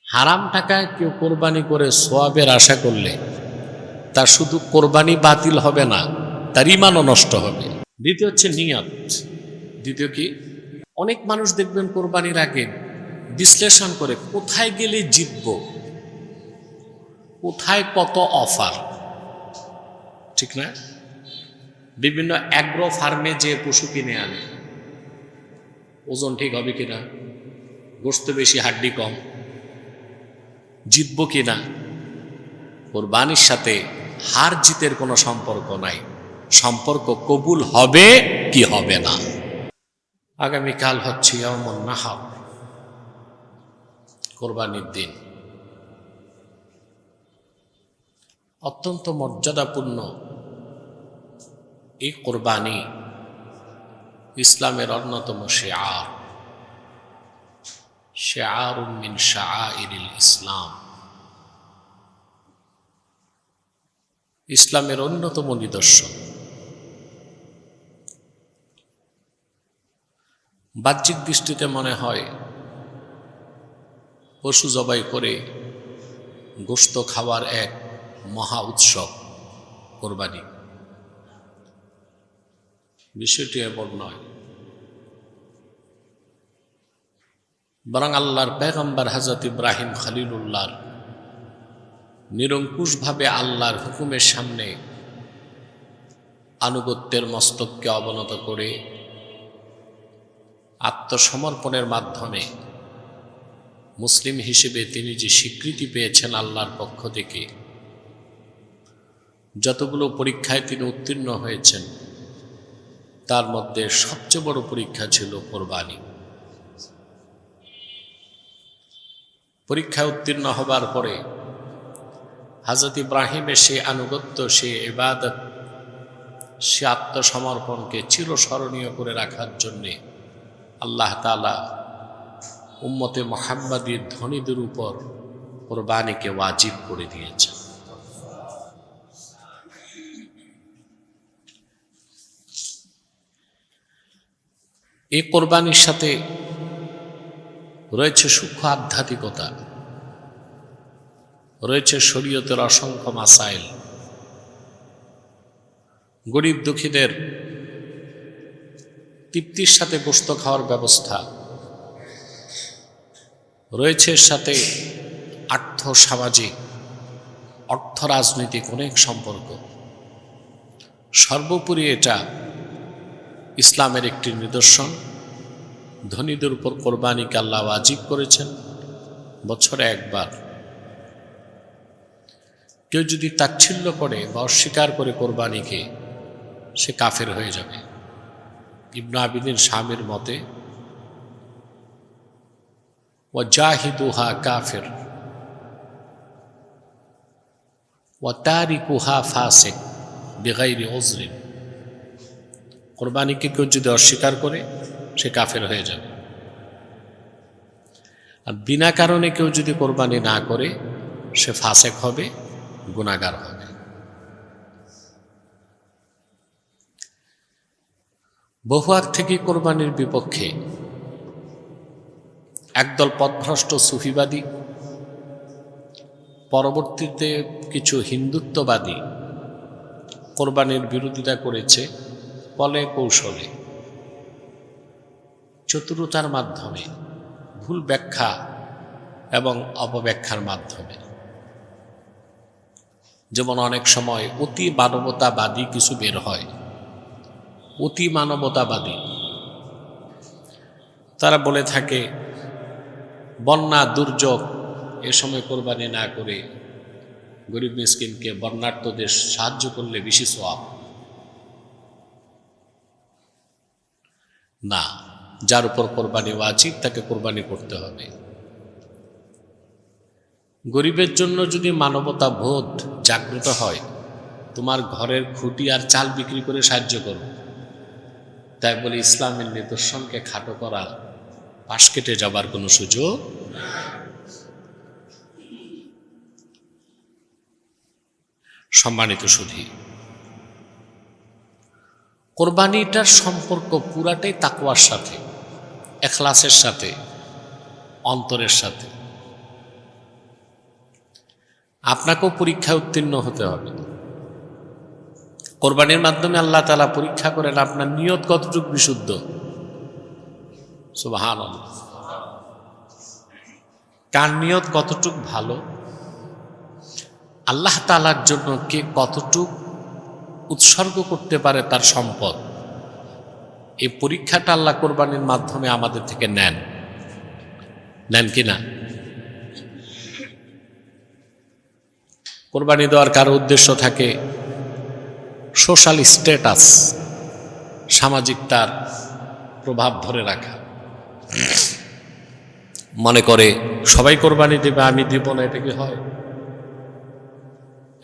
হারাম টাকায় কেউ কোরবানি করে সওয়াবের আশা করলে তার শুধু কোরবানি বাতিল হবে না, তার ঈমানও নষ্ট হবে। দ্বিতীয় হচ্ছে নিয়ত। দ্বিতীয় কি, অনেক মানুষ দেখবেন কোরবানির আগে বিশ্লেষণ করে কোথায় গেলে জিতব, কোথায় কত অফার, ঠিক না? বিভিন্ন অ্যাগ্রো ফার্মে যে পশু কিনে আনে, ওজন ঠিক হবে কিনা, গোশত বেশি হাড্ডি কম, জিতব কিনা। কোরবানির সাথে হার জিতের কোনো সম্পর্ক নাই, সম্পর্ক কবুল হবে কি হবে না। আগামীকাল হচ্ছে ইয়াউমুন নাহর, কোরবানির দিন। অত্যন্ত মর্যাদাপূর্ণ এই কোরবানি ইসলামের অন্যতম শিআরুম মিন শাআইরিল ইসলাম, ইসলামের অন্যতম নিদর্শন। বাহ্যিক দৃষ্টিতে মনে হয় পশু জবাই করে গোশত খাওয়ার এক মহা উৎসব কোরবানি। বিষয়টি এমন নয়, বরং আল্লাহর পয়গম্বর হযরত ইব্রাহিম খলিলুল্লাহর নিরঙ্কুশভাবে আল্লাহর হুকুমের সামনে আনুগত্যের মস্তককে অবনত করে আত্মসমর্পণের মাধ্যমে মুসলিম হিসেবে তিনি যে স্বীকৃতি পেয়েছেন আল্লাহর পক্ষ থেকে, যতগুলো পরীক্ষায় তিনি উত্তীর্ণ হয়েছেন, তার মধ্যে সবচেয়ে বড় পরীক্ষা ছিল কোরবানি। পরীক্ষায় উত্তীর্ণ হবার পরে হযরত ইব্রাহিমের সেই আনুগত্য, সেই ইবাদত, সে আত্মসমর্পণকে চিরস্মরণীয় করে রাখার জন্যে আল্লাহ তাআলা উম্মতে মুহাম্মাদীর ধনীদের উপর কোরবানিকে ওয়াজিব করে দিয়েছেন। এই কোরবানির সাথে রয়েছে সূক্ষ্ম আধ্যাত্মিকতা, রয়েছে শরীয়তের অসংখ্য মাসাইল, গরিব দুঃখীদের তৃপ্তির সাথে গোশত খাওয়ার ব্যবস্থা রয়েছে, এর সাথে আর্থ সামাজিক, অর্থ রাজনৈতিক অনেক সম্পর্ক। সর্বোপরি এটা ইসলামের একটি নিদর্শন। ধনীদের উপর কোরবানিকে আল্লাহ ওয়াজিব করেছেন বছরে একবার। কেউ যদি তাচ্ছিল্য করে বা অস্বীকার করে কোরবানিকে, সে কাফের হয়ে যাবে। ইবনে আবিদিন শামের মতে ওয়াজাহিদুহা কাফির ওয়া তারিকুহা ফাসিক বিগাইরি উযরিন। কোরবানিকে কেউ যদি অস্বীকার করে, সে কাফের হয়ে যাবে। আর বিনা কারণে কেউ যদি কোরবানি না করে, সে ফাসেক হবে, গুনাহগার হবে। বহু আগ থেকে কোরবানির বিপক্ষে একদল পথভ্রষ্ট সুফিবাদী, পরবর্তীতে কিছু হিন্দুত্ববাদী কোরবানির বিরোধিতা করেছে কলে কৌশলে, চতুরতার মাধ্যমে, ভুল ব্যাখ্যা এবং অপব্যাখ্যার মাধ্যমে। যেমন অনেক সময় অতি মানবতাবাদী কিছু বের হয়, অতি মানবতাবাদী। তারা বলে থাকে বন্যা দুর্যোগ, এ সময় কোরবানি না করে গরিব মিসকিনকে, বন্যার্তদের সাহায্য করলে বেশি সওয়াব। না, যার উপর কোরবানি ওয়াজিব তাকে কোরবানি করতে হবে। গরিবের জন্য যদি মানবতা বোধ জাগ্রত হয়, তোমার ঘরের খুঁটি আর চাল বিক্রি করে সাহায্য করো। তাই বলে ইসলামের নিদর্শনকে খাটো করার, পাশ কেটে যাবার কোনো সুযোগ। সম্মানিত সুধী, কোরবানিটার সম্পর্ক পুরাটাই তাকওয়ার সাথে, ইখলাসের সাথে, অন্তরের সাথে। আপনাকেও পরীক্ষায় উত্তীর্ণ হতে হবে। কোরবানির মাধ্যমে আল্লাহ তাআলা পরীক্ষা করেন আপনার নিয়ত কতটুকু বিশুদ্ধ। সুবহানাল্লাহ। কার নিয়ত কতটুকু ভালো, আল্লাহ তাআলার জন্য কে কতটুকু উৎসর্গ করতে পারে তার সম্পদ, এই পরীক্ষাটা আল্লাহ কোরবানির মাধ্যমে আমাদের থেকে নেন কি না? কোরবানি দেওয়ার কারো উদ্দেশ্য থাকে সোশ্যাল স্ট্যাটাস, সামাজিক তার প্রভাব ধরে রাখা। মনে করে সবাই কোরবানি দেবে, আমি দিব না, এটা কি হয়?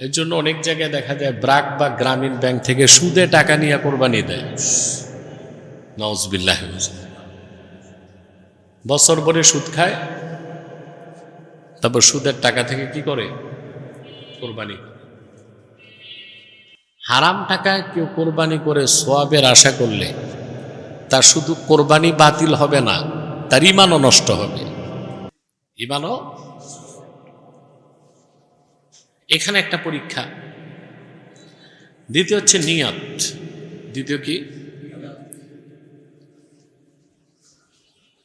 এর জন্য অনেক জায়গায় দেখা যায় ব্র্যাক বা গ্রামীণ ব্যাংক থেকে সুদে টাকা নিয়ে কোরবানি দেয়। নাউজুবিল্লাহ। বছর ভরে সুদ খায়, তারপর সুদের টাকা থেকে কি করে? কোরবানি। হারাম টাকায় কেউ কোরবানি করে সওয়াবের আশা করলে তার শুধু কোরবানি বাতিল হবে না, তার ঈমানও নষ্ট হবে। ঈমানও। এখানে একটা পরীক্ষা। দ্বিতীয় হচ্ছে নিয়ত। দ্বিতীয় কি?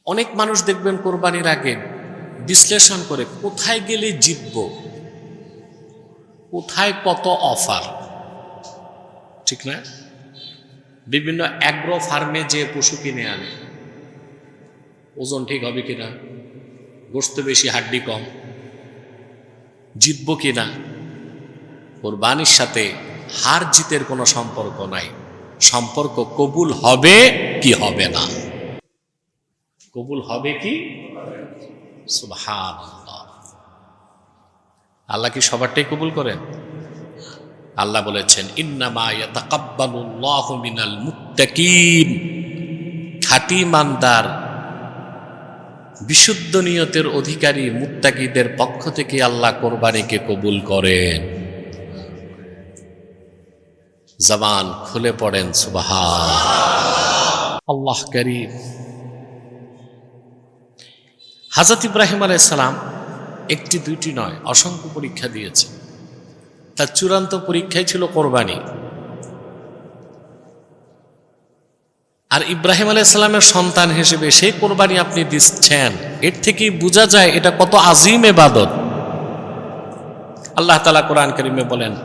অনেক মানুষ দেখবেন কোরবানির আগে বিশ্লেষণ করে কোথায় গেলে জিতব, কোথায় কত অফার, ঠিক না? বিভিন্ন অ্যাগ্রো ফার্মে যে পশু কিনে আনে, ওজন ঠিক হবে কিনা, গোশত বেশি হাড্ডি কম, জিতব কিনা। কোরবানির সাথে হার জিতের কোনো সম্পর্ক নাই, সম্পর্ক কবুল হবে কি হবে না। কবুল হবে কি? সুবহানাল্লাহ। আল্লাহ কি সবারটাই কবুল করেন? আল্লাহ বলেছেন ইন্নামা ইয়াতাকাব্বালুল্লাহু মিনাল মুত্তাকিন। খাঁটি ইমানদার, বিশুদ্ধ নিয়তের অধিকারী মুত্তাকিদের পক্ষ থেকে আল্লাহ কোরবানিকে কবুল করেন। জবান খুলে পড়েন সুবহানাল্লাহ। আল্লাহ কারীম। হযরত ইব্রাহিম আলাইহিস সালাম একটি দুইটি নয়, অসংখ্য পরীক্ষা দিয়েছে। তার চূড়ান্ত পরীক্ষাই ছিল কোরবানি। আর ইব্রাহিম আলাইহিস সালামের সন্তান হিসেবে সেই কোরবানি আপনি দিচ্ছেন, এর থেকেই বোঝা যায় এটা কত আযীম ইবাদত। আল্লাহ তাআলা কোরআন কারীমে বলেন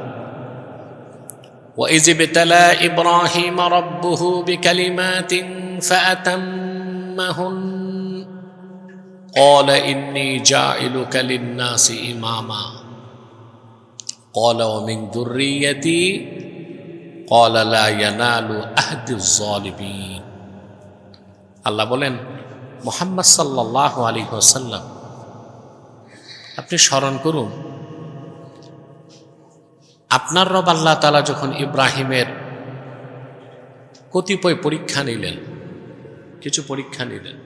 وَإِذِ ابْتَلَى إِبْرَاهِيمَ رَبُّهُ بِكَلِمَاتٍ فَأَتَمَّهُنَّ قَالَ إِنِّي جَاعِلُكَ لِلنَّاسِ إِمَامًا قَالَ وَمِنْ ذُرِّيَّتِي قَالَ لَا يَنَالُ عَهْدِ الظَّالِمِينَ। আল্লাহ বলেন মুহাম্মদ সাল্লাল্লাহু আলাইহি ওয়াসাল্লাম, আপনি স্মরণ করুন আপনার রব আল্লাহ তাআলা যখন ইব্রাহিমের কতিপয় পরীক্ষা নিলেন, কিছু পরীক্ষা নিলেন,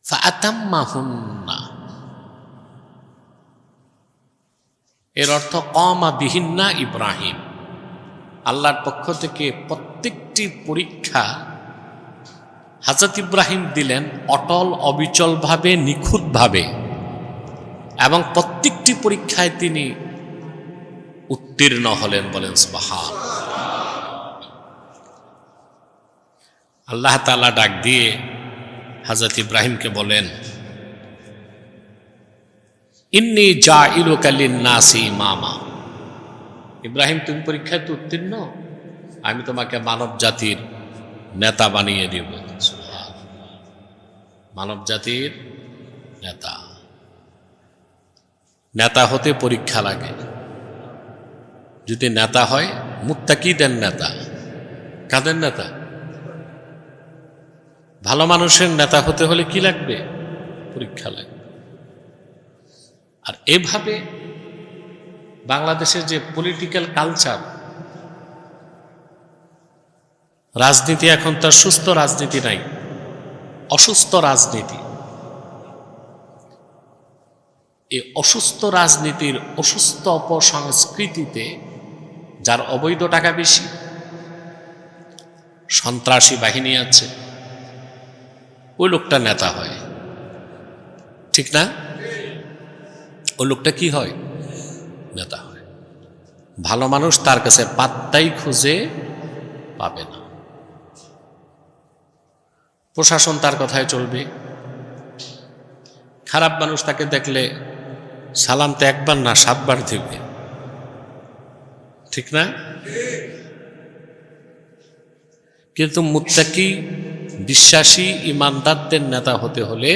ফাআতাম্মাহুন্না, এর অর্থ কামা বিহিন্না ইব্রাহিম। আল্লাহর পক্ষ থেকে প্রত্যেকটি পরীক্ষা হযরত ইব্রাহিম দিলেন অটল অবিচলভাবে, নিখুঁতভাবে, এবং প্রত্যেকটি পরীক্ষায় তিনি উত্তীর্ণ হলেন। বলেন সুবহানাল্লাহ। আল্লাহ তাআলা ডাক দিয়ে হযরত ইব্রাহিমকে বলেন ইন্নী জাইলুকা লিন-নাসি ইমামা। ইব্রাহিম, তুমি পরীক্ষায় তো উত্তীর্ণ, আমি তোমাকে মানব জাতির নেতা বানিয়ে দেব। সুবহানাল্লাহ। মানব জাতির নেতা। নেতা হতে পরীক্ষা লাগে। যদি নেতা হয় মুত্তাকিদের নেতা। কাদের নেতা? ভালো মানুষের নেতা হতে হলে কি লাগবে? পরীক্ষা লাগবে। আর এভাবে বাংলাদেশের যে পলিটিক্যাল কালচার, রাজনীতি এখন তার সুস্থ রাজনীতি নাই, অসুস্থ রাজনীতি। এই অসুস্থ রাজনীতির অসুস্থ অপসংস্কৃতিতে যার অবৈধ টাকা বেশি, সন্ত্রাসী বাহিনী আছে, ওই লোকটা নেতা হয়, ঠিক না? ওই লোকটা কি হয়? নেতা হয়। ভালো মানুষ তার কাছে পাত্তাই খুঁজে পাবে না। প্রশাসন তার কথায় চলবে। খারাপ মানুষ তাকে দেখলে সালাম তো একবার না 7 বার দিবে, ঠিক না? কিন্তু মুত্তাকি বিশ্বাসী ইমানদারদের নেতা হতে হলে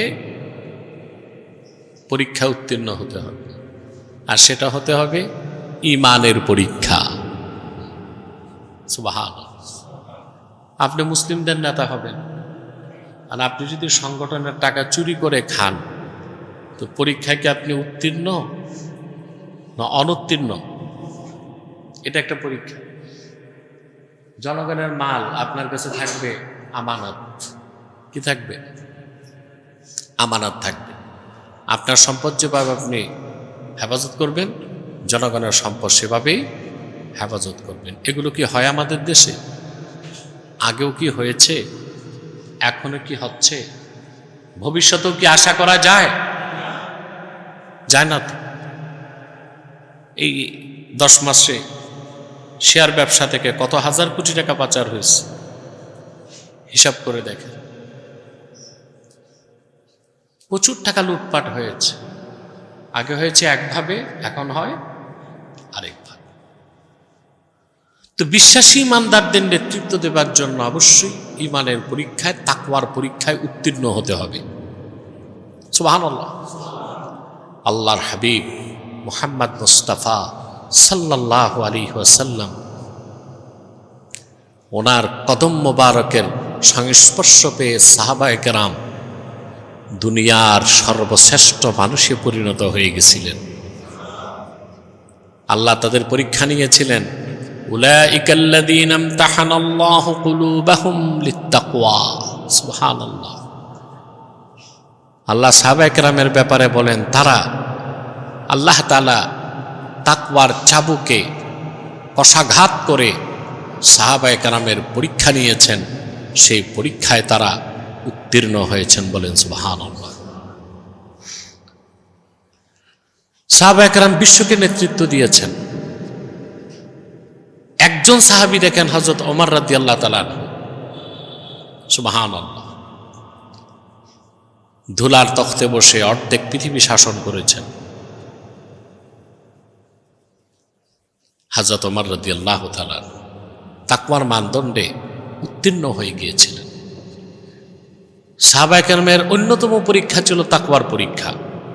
পরীক্ষা উত্তীর্ণ হতে হবে, আর সেটা হতে হবে ইমানের পরীক্ষা। সুবহানাল্লাহ। আপনি মুসলিমদের নেতা হবেন, আর আপনি যদি সংগঠনের টাকা চুরি করে খান, তো পরীক্ষায় কি আপনি উত্তীর্ণ না অনুত্তীর্ণ? এটা একটা পরীক্ষা। জনগণের মাল আপনার কাছে থাকবে আমানত। কি থাকবে? আমানত থাকবে। আপনার সম্পদ যেভাবে আপনি হেফাজত করবেন, জনগণের সম্পদ সেভাবেই হেফাজত করবেন। এগুলো কি হয় আমাদের দেশে? আগেও কি হয়েছে? এখনো কি হচ্ছে? ভবিষ্যতেও কি আশা করা যায়? যায় না তো। এই 10 মাসে শেয়ার ব্যবসা থেকে কত হাজার কোটি টাকা পাচার হয়েছে, হিসাব করে দেখেন। প্রচুর টাকা লুটপাট হয়েছে। আগে হয়েছে একভাবে, এখন হয় আরেকভাবে। তো বিশ্বাসী ইমানদারদের নেতৃত্ব দেবার জন্য অবশ্যই ইমানের পরীক্ষায়, তাকওয়ার পরীক্ষায় উত্তীর্ণ হতে হবে। সুবহানাল্লাহ। আল্লাহর হাবিব মুহাম্মদ মুস্তাফা সাল্লাল্লাহু আলাইহি ওয়াসাল্লাম, ওনার কদম মোবারকের সংস্পর্শ পেয়ে সাহাবায়ে কেরাম দুনিয়ার সর্বশ্রেষ্ঠ মানুষে পরিণত হয়ে গেছিলেন। আল্লাহ তাদের পরীক্ষা নিয়েছিলেন। উলাইকাল্লাযীনা ইমতাহানাল্লাহু কুলুবাহুম লিত্তাকওয়া। সুবহানাল্লাহ। আল্লাহ সাহাবায়ে কেরামের ব্যাপারে বলেন, তারা আল্লাহ তাআলা তাকওয়ার চাবুকে কষাঘাত করে সাহাবায়ে কেরামের পরীক্ষা নিয়েছেন। সেই পরীক্ষায় তারা উত্তীর্ণ হয়েছেন, বলেন সুবহানাল্লাহ। সাহাবায়ে কেরাম বিশ্বকে নেতৃত্ব দিয়েছেন। একজন সাহাবী দেখেন, হযরত ওমর রাদিয়াল্লাহু তাআলা আনহু। সুবহানাল্লাহ। ধুলার তখতে বসে অর্ধেক পৃথিবী শাসন করেছেন। হযরত ওমর রাদিয়াল্লাহু তাআলা তাকওয়ার মানদণ্ডে উত্তীর্ণ হয়ে গিয়েছিলেন। সাহাবায়ে কেরামের অন্যতম পরীক্ষা ছিল তাকওয়ার পরীক্ষা।